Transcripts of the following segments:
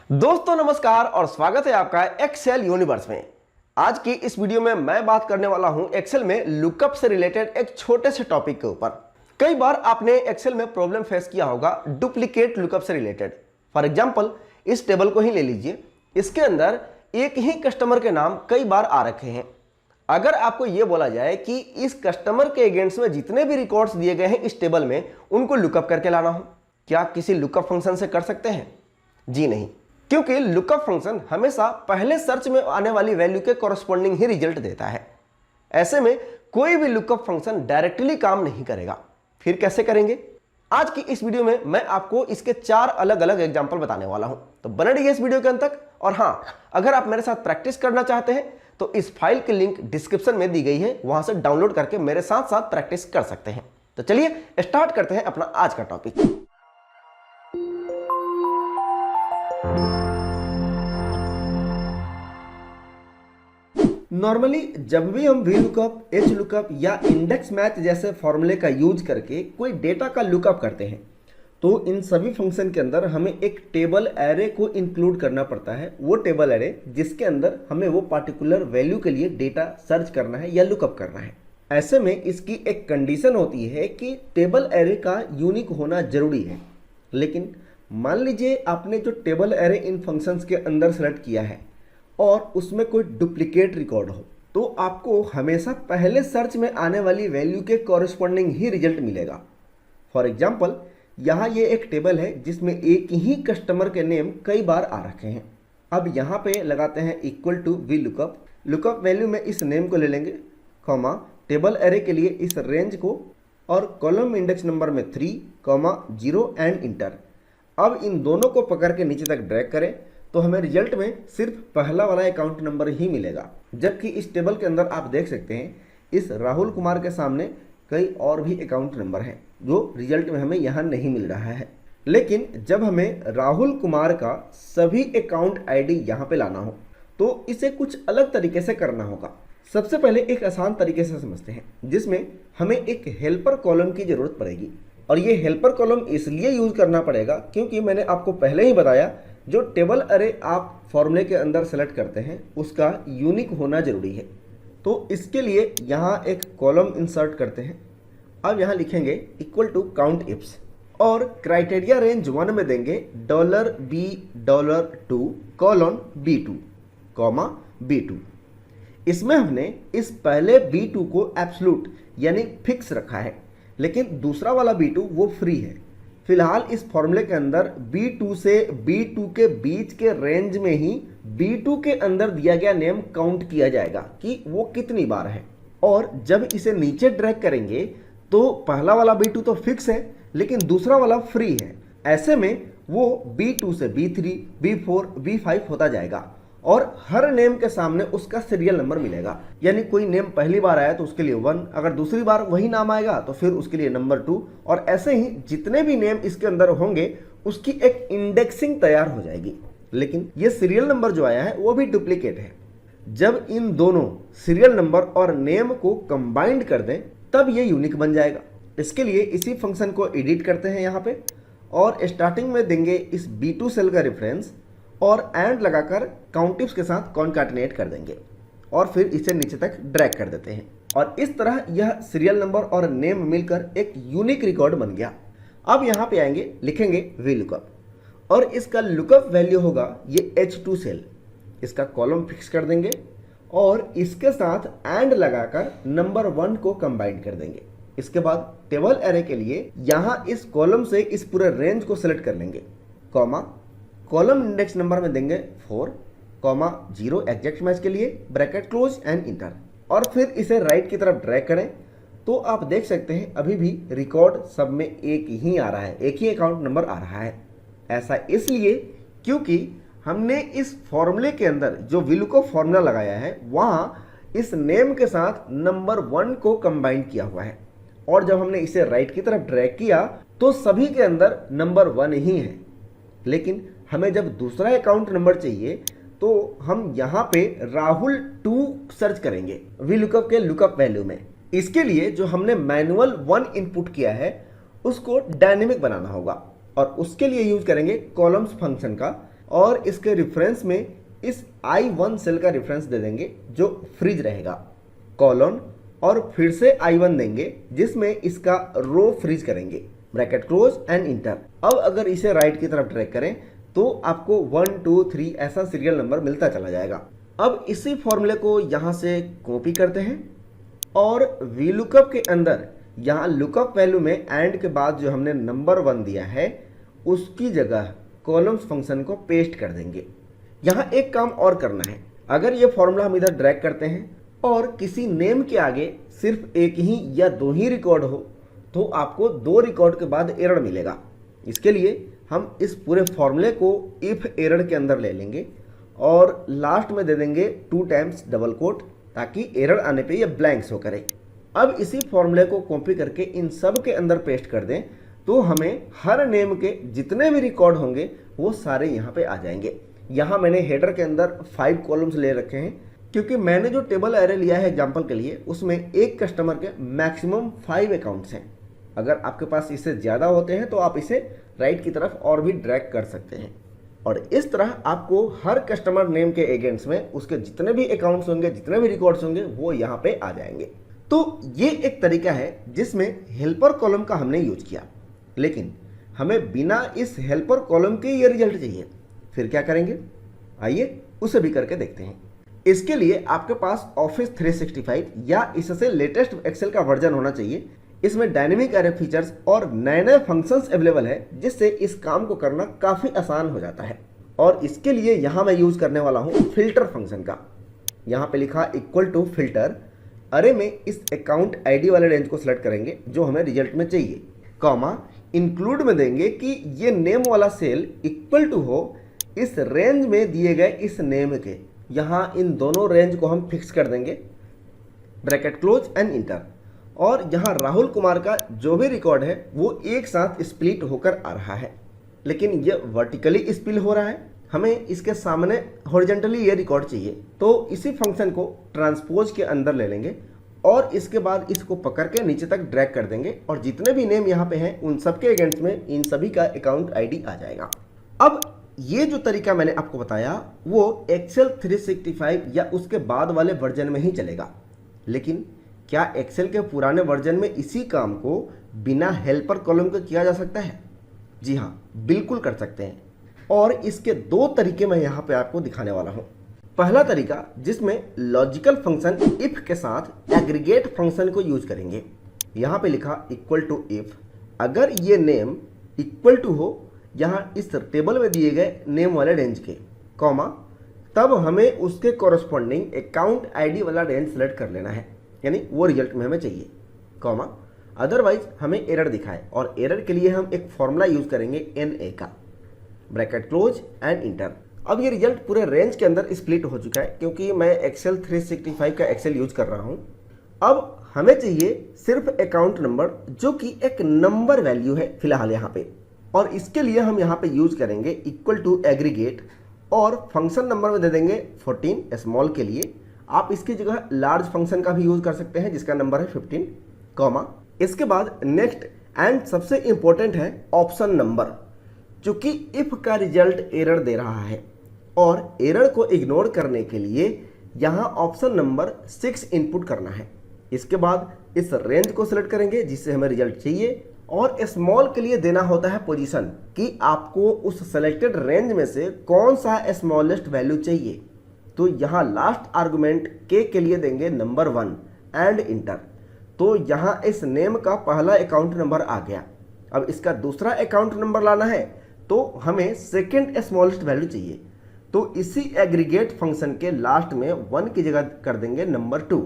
दोस्तों नमस्कार और स्वागत है आपका एक्सेल यूनिवर्स में। आज की इस वीडियो में मैं बात करने वाला हूं एक्सेल में लुकअप से रिलेटेड एक छोटे से टॉपिक के ऊपर। कई बार आपने एक्सेल में प्रॉब्लम फेस किया होगा डुप्लीकेट लुकअप से रिलेटेड। फॉर एग्जांपल इस टेबल को ही ले लीजिए, इसके अंदर एक ही कस्टमर के नाम कई बार आ रखे हैं। अगर आपको यह बोला जाए कि इस कस्टमर के अगेंस्ट में जितने भी रिकॉर्ड्स दिए गए हैं इस टेबल में उनको लुकअप करके लाना हो, क्या किसी लुकअप फंक्शन से कर सकते हैं? जी नहीं, क्योंकि लुकअप फंक्शन हमेशा पहले सर्च में आने वाली वैल्यू के कॉरस्पॉन्डिंग ही रिजल्ट देता है। ऐसे में कोई भी लुकअप फंक्शन डायरेक्टली काम नहीं करेगा। फिर कैसे करेंगे? आज की इस वीडियो में मैं आपको इसके 4 अलग अलग एग्जांपल बताने वाला हूं, तो बने रहिए इस वीडियो के अंत तक। और हां, अगर आप मेरे साथ प्रैक्टिस करना चाहते हैं तो इस फाइल की लिंक डिस्क्रिप्शन में दी गई है, वहां से डाउनलोड करके मेरे साथ साथ प्रैक्टिस कर सकते हैं। तो चलिए स्टार्ट करते हैं अपना आज का टॉपिक। नॉर्मली जब भी हम वी लुकअप, एच लुकअप या इंडेक्स मैच जैसे फॉर्मूले का यूज करके कोई डेटा का लुकअप करते हैं तो इन सभी फंक्शन के अंदर हमें एक टेबल एरे को इंक्लूड करना पड़ता है। वो टेबल एरे जिसके अंदर हमें वो पार्टिकुलर वैल्यू के लिए डेटा सर्च करना है या लुकअप करना है। ऐसे में इसकी एक कंडीशन होती है कि टेबल एरे का यूनिक होना जरूरी है। लेकिन मान लीजिए आपने जो टेबल एरे इन फंक्शंस के अंदर सेलेक्ट किया है और उसमें कोई डुप्लीकेट रिकॉर्ड हो, तो आपको हमेशा पहले सर्च में आने वाली वैल्यू के कॉरस्पॉन्डिंग ही रिजल्ट मिलेगा। फॉर एग्जांपल यहाँ ये एक टेबल है जिसमें एक ही कस्टमर के नेम कई बार आ रखे हैं। अब यहाँ पे लगाते हैं equal to VLOOKUP. Lookup value में इस नेम को ले लेंगे, कॉमा टेबल एरे के लिए इस रेंज को और कॉलम इंडेक्स नंबर में 3, 0 एंड इंटर। अब इन दोनों को पकड़ के नीचे तक ड्रैग करें तो हमें रिजल्ट में सिर्फ पहला वाला अकाउंट नंबर ही मिलेगा। जबकि इस टेबल के अंदर आप देख सकते हैं इस राहुल कुमार के सामने कई और भी अकाउंट नंबर हैं जो रिजल्ट में हमें यहाँ नहीं मिल रहा है। लेकिन जब हमें राहुल कुमार का सभी अकाउंट आईडी यहाँ पे लाना हो तो इसे कुछ अलग तरीके से करना होगा। सबसे पहले एक आसान तरीके से समझते हैं जिसमें हमें एक हेल्पर कॉलम की जरूरत पड़ेगी। और ये हेल्पर कॉलम इसलिए यूज करना पड़ेगा क्योंकि मैंने आपको पहले ही बताया जो टेबल अरे आप फॉर्मूले के अंदर सेलेक्ट करते हैं उसका यूनिक होना जरूरी है। तो इसके लिए यहाँ एक कॉलम इंसर्ट करते हैं। अब यहाँ लिखेंगे इक्वल टू काउंट इफ्स और क्राइटेरिया रेंज 1 में देंगे $B$2 colon B2 comma B2। इसमें हमने इस पहले B2 को एब्सोल्यूट यानी फिक्स रखा है, लेकिन दूसरा वाला B2 वो फ्री है। फिलहाल इस फॉर्मूले के अंदर B2 से B2 के बीच के रेंज में ही B2 के अंदर दिया गया नेम काउंट किया जाएगा कि वो कितनी बार है। और जब इसे नीचे ड्रैग करेंगे तो पहला वाला B2 तो फिक्स है लेकिन दूसरा वाला फ्री है। ऐसे में वो B2 से B3, B4, B5 होता जाएगा और हर नेम के सामने उसका सीरियल नंबर मिलेगा। यानी कोई नेम पहली बार आया तो उसके लिए 1, अगर दूसरी बार वही नाम आएगा तो फिर उसके लिए नंबर 2, और ऐसे ही जितने भी नेम इसके अंदर होंगे उसकी एक इंडेक्सिंग तैयार हो जाएगी। लेकिन ये सीरियल नंबर जो आया है वो भी डुप्लीकेट है। जब इन दोनों सीरियल नंबर और नेम को कंबाइंड कर दें तब ये यूनिक बन जाएगा। इसके लिए इसी फंक्शन को एडिट करते हैं यहाँ पे और स्टार्टिंग में देंगे इस B2 सेल का रेफरेंस और एंड लगाकर काउंटिफ्स के साथ कॉन्कैटिनेट कर देंगे और फिर इसे नीचे तक ड्रैग कर देते हैं। और इस तरह यह सीरियल नंबर और नेम मिलकर एक यूनिक रिकॉर्ड बन गया। अब यहाँ पे आएंगे, लिखेंगे वी लुकअप और इसका लुकअप वैल्यू होगा ये H2 सेल। इसका कॉलम फिक्स कर देंगे और इसके साथ एंड लगाकर नंबर 1 को कंबाइन कर देंगे। इसके बाद टेबल एरे के लिए यहाँ इस कॉलम से इस पूरे रेंज को सेलेक्ट कर लेंगे, कॉमा कॉलम इंडेक्स नंबर में देंगे 4, 0 एग्जैक्ट मैच के लिए ब्रैकेट क्लोज एंड इंटर। और फिर इसे राइट की तरफ ड्रैग करें तो आप देख सकते हैं अभी भी रिकॉर्ड सब में एक ही आ रहा है, एक ही अकाउंट नंबर आ रहा है। ऐसा इसलिए क्योंकि हमने इस फॉर्मूले के अंदर जो VLOOKUP फॉर्मूला लगाया है वहाँ इस नेम के साथ नंबर 1 को कंबाइन किया हुआ है। और जब हमने इसे राइट की तरफ ड्रैग किया तो सभी के अंदर नंबर 1 ही है। लेकिन हमें जब दूसरा अकाउंट नंबर चाहिए तो हम यहाँ पे राहुल 2 सर्च करेंगे VLOOKUP के लुकअप वैल्यू में। इसके लिए जो हमने मैनुअल 1 इनपुट किया है उसको डायनेमिक बनाना होगा और उसके लिए यूज करेंगे कॉलम्स फंक्शन का, और इसके रेफरेंस में इस I1 सेल का रेफरेंस दे देंगे जो फ्रीज रहेगा, कॉलन और फिर से I1 देंगे जिसमें इसका रो फ्रीज करेंगे, ब्रैकेट क्लोज एंड इंटर। अब अगर इसे राइट की तरफ ड्रैग करें तो आपको 1 2 3 ऐसा सीरियल नंबर मिलता चला जाएगा। अब इसी फॉर्मूले को यहाँ से कॉपी करते हैं और VLOOKUP के अंदर यहाँ लुकअप वैल्यू में एंड के बाद जो हमने नंबर 1 दिया है उसकी जगह कॉलम्स फंक्शन को पेस्ट कर देंगे। यहाँ एक काम और करना है, अगर ये फॉर्मूला हम इधर ड्रैग करते हैं और किसी नेम के आगे सिर्फ एक ही या दो ही रिकॉर्ड हो तो आपको 2 रिकॉर्ड के बाद एरर मिलेगा। इसके लिए हम इस पूरे फॉर्मूले को इफ एरर के अंदर ले लेंगे और लास्ट में दे देंगे 2 टाइम्स डबल कोट ताकि एरर आने पे ये ब्लैंक शो करे। अब इसी फॉर्मूले को कॉपी करके इन सब के अंदर पेस्ट कर दें तो हमें हर नेम के जितने भी रिकॉर्ड होंगे वो सारे यहाँ पे आ जाएंगे। यहाँ मैंने हेडर के अंदर 5 कॉलम्स ले रखे हैं क्योंकि मैंने जो टेबल एरे लिया है एग्जाम्पल के लिए उसमें एक कस्टमर के मैक्सिमम 5 अकाउंट्स हैं। अगर आपके पास इससे ज़्यादा होते हैं तो आप इसे राइट की तरफ और भी ड्रैग कर सकते हैं और इस तरह आपको हर कस्टमर नेम के अगेंस्ट में उसके जितने भी अकाउंट्स होंगे, जितने भी रिकॉर्ड्स होंगे वो यहाँ पे आ जाएंगे। तो ये एक तरीका है जिसमें हेल्पर कॉलम का हमने यूज किया, लेकिन हमें बिना इस हेल्पर कॉलम के ये रिजल्ट चाहिए। फिर क्या करेंगे, आइए उसे भी करके देखते हैं। इसके लिए आपके पास ऑफिस 365 या इससे लेटेस्ट एक्सेल का वर्जन होना चाहिए। इसमें डायनेमिक एरे फीचर्स और नए नए फंक्शंस अवेलेबल है जिससे इस काम को करना काफ़ी आसान हो जाता है। और इसके लिए यहाँ मैं यूज़ करने वाला हूँ फिल्टर फंक्शन का। यहाँ पे लिखा इक्वल टू फिल्टर, अरे में इस अकाउंट आईडी वाले रेंज को सिलेक्ट करेंगे जो हमें रिजल्ट में चाहिए, कॉमा इंक्लूड में देंगे कि ये नेम वाला सेल इक्वल टू हो इस रेंज में दिए गए इस नेम के। यहाँ इन दोनों रेंज को हम फिक्स कर देंगे, ब्रैकेट क्लोज एंड इंटर। और यहाँ राहुल कुमार का जो भी रिकॉर्ड है वो एक साथ स्प्लिट होकर आ रहा है, लेकिन ये वर्टिकली स्प्लिट हो रहा है, हमें इसके सामने हॉरिजॉन्टली ये रिकॉर्ड चाहिए। तो इसी फंक्शन को ट्रांसपोज के अंदर ले लेंगे और इसके बाद इसको पकड़ के नीचे तक ड्रैग कर देंगे और जितने भी नेम यहाँ पे हैं उन सबके अगेंस्ट में इन सभी का अकाउंट आईडी आ जाएगा। अब ये जो तरीका मैंने आपको बताया वो एक्सेल 365 या उसके बाद वाले वर्जन में ही चलेगा, लेकिन क्या एक्सेल के पुराने वर्जन में इसी काम को बिना हेल्पर कॉलम के किया जा सकता है? जी हाँ, बिल्कुल कर सकते हैं। और इसके 2 तरीके मैं यहाँ पे आपको दिखाने वाला हूँ। पहला तरीका जिसमें लॉजिकल फंक्शन इफ के साथ एग्रीगेट फंक्शन को यूज करेंगे। यहाँ पे लिखा इक्वल टू इफ, अगर ये नेम इक्वल टू हो यहाँ इस टेबल में दिए गए नेम वाले रेंज के, कॉमा तब हमें उसके कॉरस्पॉन्डिंग अकाउंट आईडी वाला रेंज सेलेक्ट कर लेना है, यानी वो रिजल्ट में हमें चाहिए, कॉमा अदरवाइज हमें एरर दिखाए और एरर के लिए हम एक फॉर्मूला यूज करेंगे NA का, ब्रैकेट क्लोज एंड इंटर। अब ये रिजल्ट पूरे रेंज के अंदर स्प्लिट हो चुका है क्योंकि मैं एक्सेल 365 का एक्सेल यूज कर रहा हूँ। अब हमें चाहिए सिर्फ अकाउंट नंबर जो कि एक नंबर वैल्यू है फिलहाल यहाँ पे, और इसके लिए हम यहाँ पे यूज करेंगे इक्वल टू एग्रीगेट और फंक्शन नंबर में दे देंगे 14 स्मॉल के लिए। आप इसकी जगह लार्ज फंक्शन का भी यूज कर सकते हैं जिसका नंबर है 15, कॉमा इसके बाद नेक्स्ट एंड सबसे इंपॉर्टेंट है ऑप्शन नंबर, चूंकि इफ का रिजल्ट एरर दे रहा है और एरर को इग्नोर करने के लिए यहाँ ऑप्शन नंबर 6 इनपुट करना है। इसके बाद इस रेंज को सिलेक्ट करेंगे जिससे हमें रिजल्ट चाहिए और स्मॉल के लिए देना होता है पोजीशन कि आपको उस सेलेक्टेड रेंज में से कौन सा स्मॉलेस्ट वैल्यू चाहिए। तो यहाँ लास्ट आर्गुमेंट के लिए देंगे नंबर 1 एंड इंटर। तो यहाँ इस नेम का पहला अकाउंट नंबर आ गया। अब इसका दूसरा अकाउंट नंबर लाना है तो हमें सेकेंड स्मॉलेस्ट वैल्यू चाहिए, तो इसी एग्रीगेट फंक्शन के लास्ट में 1 की जगह कर देंगे नंबर 2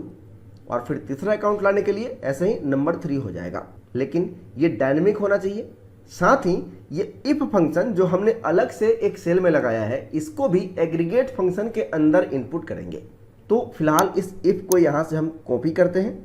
और फिर तीसरा अकाउंट लाने के लिए ऐसे ही नंबर 3 हो जाएगा। लेकिन ये डायनेमिक होना चाहिए। साथ ही ये इफ फंक्शन जो हमने अलग से एक सेल में लगाया है इसको भी एग्रीगेट फंक्शन के अंदर इनपुट करेंगे। तो फिलहाल इस इफ को यहाँ से हम कॉपी करते हैं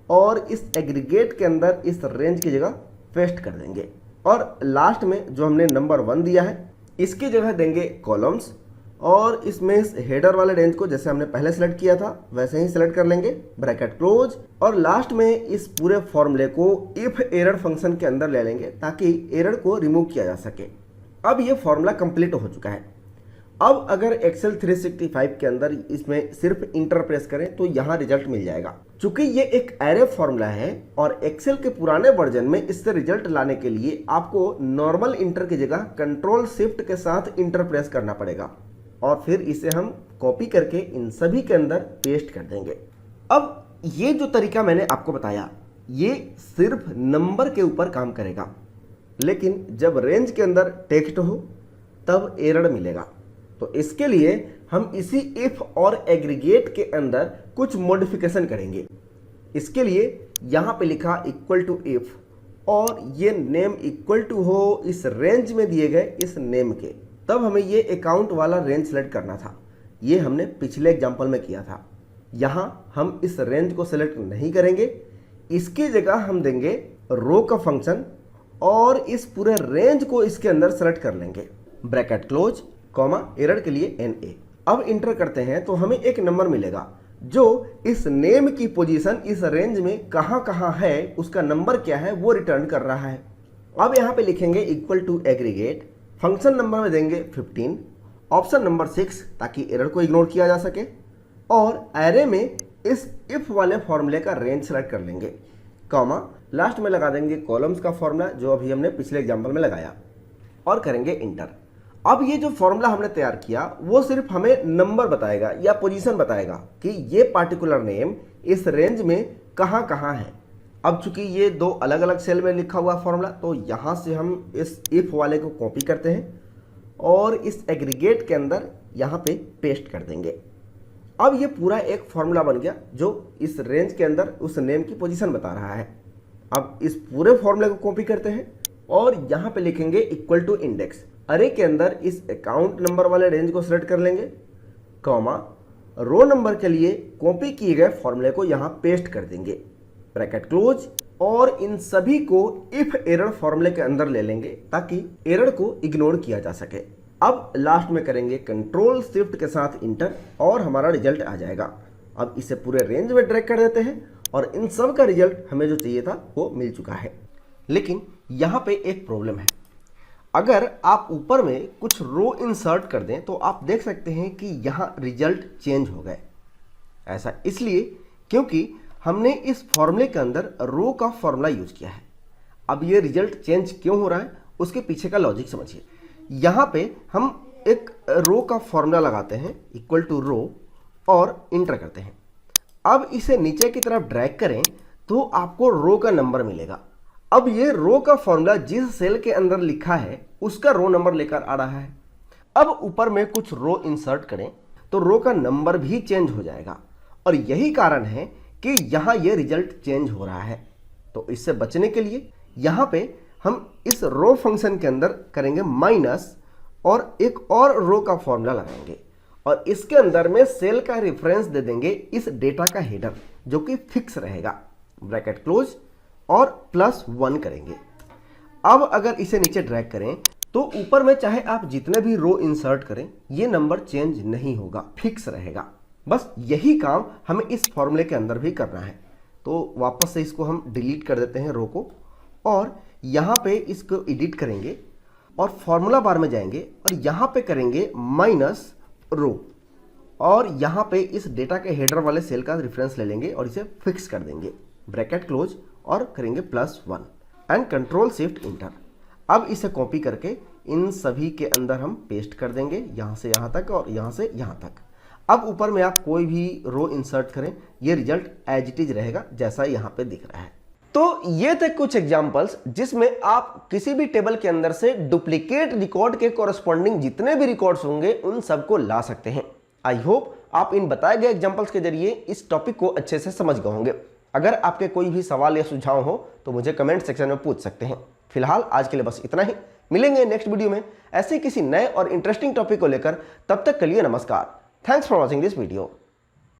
और इस एग्रीगेट के अंदर इस रेंज की जगह पेस्ट कर देंगे और लास्ट में जो हमने नंबर 1 दिया है इसकी जगह देंगे कॉलम्स और इसमें इस हेडर वाले रेंज को जैसे हमने पहले सेलेक्ट किया था वैसे ही सेलेक्ट कर लेंगे, ब्रैकेट क्लोज, और लास्ट में इस पूरे फॉर्मूले को इफ एरर फंक्शन के अंदर ले लेंगे ताकि एरर को रिमूव किया जा सके। अब ये फॉर्मूला कंप्लीट हो चुका है। अब अगर एक्सेल 365 के अंदर इसमें सिर्फ इंटर प्रेस करें तो यहाँ रिजल्ट मिल जाएगा। चूंकि ये एक एरे फॉर्मूला है और एक्सेल के पुराने वर्जन में इससे रिजल्ट लाने के लिए आपको नॉर्मल इंटर की जगह कंट्रोल शिफ्ट के साथ इंटर प्रेस करना पड़ेगा और फिर इसे हम कॉपी करके इन सभी के अंदर पेस्ट कर देंगे। अब ये जो तरीका मैंने आपको बताया ये सिर्फ नंबर के ऊपर काम करेगा, लेकिन जब रेंज के अंदर टेक्स्ट हो तब एरर मिलेगा। तो इसके लिए हम इसी इफ और एग्रीगेट के अंदर कुछ मॉडिफिकेशन करेंगे। इसके लिए यहाँ पे लिखा इक्वल टू इफ और ये नेम इक्वल टू हो इस रेंज में दिए गए इस नेम के, तब हमें ये अकाउंट वाला रेंज सेलेक्ट करना था। ये हमने पिछले एग्जाम्पल में किया था। यहाँ हम इस रेंज को सेलेक्ट नहीं करेंगे, इसकी जगह हम देंगे रो का फंक्शन और इस पूरे रेंज को इसके अंदर सेलेक्ट कर लेंगे। ब्रैकेट क्लोज कॉमा एरर के लिए NA। अब इंटर करते हैं तो हमें एक नंबर मिलेगा जो इस नेम की पोजीशन इस रेंज में कहां कहां है, उसका नंबर क्या है वो रिटर्न कर रहा है। अब यहां पे लिखेंगे equal to aggregate, function number में देंगे 15, ऑप्शन नंबर 6 ताकि एरर को इग्नोर किया जा सके और एरे में इस इफ वाले फॉर्मूले का रेंज सेलेक्ट कर लेंगे, कॉमा लास्ट में लगा देंगे कॉलम्स का फॉर्मूला जो अभी हमने पिछले एग्जाम्पल में लगाया और करेंगे इंटर। अब ये जो फॉर्मूला हमने तैयार किया वो सिर्फ हमें नंबर बताएगा या पोजीशन बताएगा कि ये पार्टिकुलर नेम इस रेंज में कहां कहां है। अब चूंकि ये दो अलग अलग सेल में लिखा हुआ फॉर्मूला, तो यहां से हम इस इफ वाले को कॉपी करते हैं और इस एग्रीगेट के अंदर यहां पे पेस्ट कर देंगे। अब ये पूरा एक फॉर्मूला बन गया जो इस रेंज के अंदर उस नेम की पोजीशन बता रहा है। अब इस पूरे फॉर्मूले को कॉपी करते हैं और यहां पे लिखेंगे इक्वल टू इंडेक्स, अरे के अंदर इस अकाउंट नंबर वाले रेंज को सिलेक्ट कर लेंगे, कॉमा रो नंबर के लिए कॉपी किए गए फॉर्मूले को यहां पेस्ट कर देंगे, ब्रैकेट क्लोज और इन सभी को इफ एरर फॉर्मूले के अंदर ले लेंगे ताकि एरर को इग्नोर किया जा सके। अब लास्ट में करेंगे कंट्रोल शिफ्ट के साथ इंटर और हमारा रिजल्ट आ जाएगा। अब इसे पूरे रेंज में ड्रैग कर देते हैं और इन सब का रिजल्ट हमें जो चाहिए था वो मिल चुका है। लेकिन यहाँ पे एक प्रॉब्लम है, अगर आप ऊपर में कुछ रो इंसर्ट कर दें तो आप देख सकते हैं कि यहाँ रिजल्ट चेंज हो गए। ऐसा इसलिए क्योंकि हमने इस फॉर्मूले के अंदर रो का फॉर्मूला यूज किया है। अब ये रिजल्ट चेंज क्यों हो रहा है उसके पीछे का लॉजिक समझिए। यहाँ पे हम एक रो का फॉर्मूला लगाते हैं इक्वल टू रो और इंटर करते हैं। अब इसे नीचे की तरफ ड्रैग करें तो आपको रो का नंबर मिलेगा। अब ये रो का फॉर्मूला जिस सेल के अंदर लिखा है उसका रो नंबर लेकर आ रहा है। अब ऊपर में कुछ रो इंसर्ट करें तो रो का नंबर भी चेंज हो जाएगा और यही कारण है कि यहाँ ये रिजल्ट चेंज हो रहा है। तो इससे बचने के लिए यहाँ पे हम इस रो फंक्शन के अंदर करेंगे माइनस और एक और रो का फॉर्मूला लगाएंगे और इसके अंदर में सेल का रेफरेंस दे देंगे इस डेटा का हेडर जो कि फिक्स रहेगा, ब्रैकेट क्लोज और +1 करेंगे। अब अगर इसे नीचे ड्रैग करें तो ऊपर में चाहे आप जितने भी रो इंसर्ट करें ये नंबर चेंज नहीं होगा, फिक्स रहेगा। बस यही काम हमें इस फॉर्मूले के अंदर भी करना है। तो वापस से इसको हम डिलीट कर देते हैं रो को और यहाँ पे इसको एडिट करेंगे और फॉर्मूला बार में जाएंगे और यहाँ पे करेंगे माइनस रो और यहाँ पे इस डेटा के हेडर वाले सेल का रेफरेंस ले लेंगे और इसे फिक्स कर देंगे, ब्रैकेट क्लोज और करेंगे +1 एंड कंट्रोल शिफ्ट इंटर। अब इसे कॉपी करके इन सभी के अंदर हम पेस्ट कर देंगे, यहाँ से यहाँ तक और यहाँ से यहाँ तक। अब ऊपर में आप कोई भी रो इंसर्ट करें ये रिजल्ट एज इट इज रहेगा जैसा यहाँ पे दिख रहा है। तो ये थे कुछ एग्जांपल्स जिसमें आप किसी भी टेबल के अंदर से डुप्लीकेट रिकॉर्ड के कोरस्पॉन्डिंग जितने भी रिकॉर्ड्स होंगे उन सबको ला सकते हैं। आई होप आप इन बताए गए एग्जांपल्स के जरिए इस टॉपिक को अच्छे से समझ गए होंगे। अगर आपके कोई भी सवाल या सुझाव हो तो मुझे कमेंट सेक्शन में पूछ सकते हैं। फिलहाल आज के लिए बस इतना ही, मिलेंगे नेक्स्ट वीडियो में ऐसे किसी नए और इंटरेस्टिंग टॉपिक को लेकर। तब तक के लिए नमस्कार। Thanks for watching this video.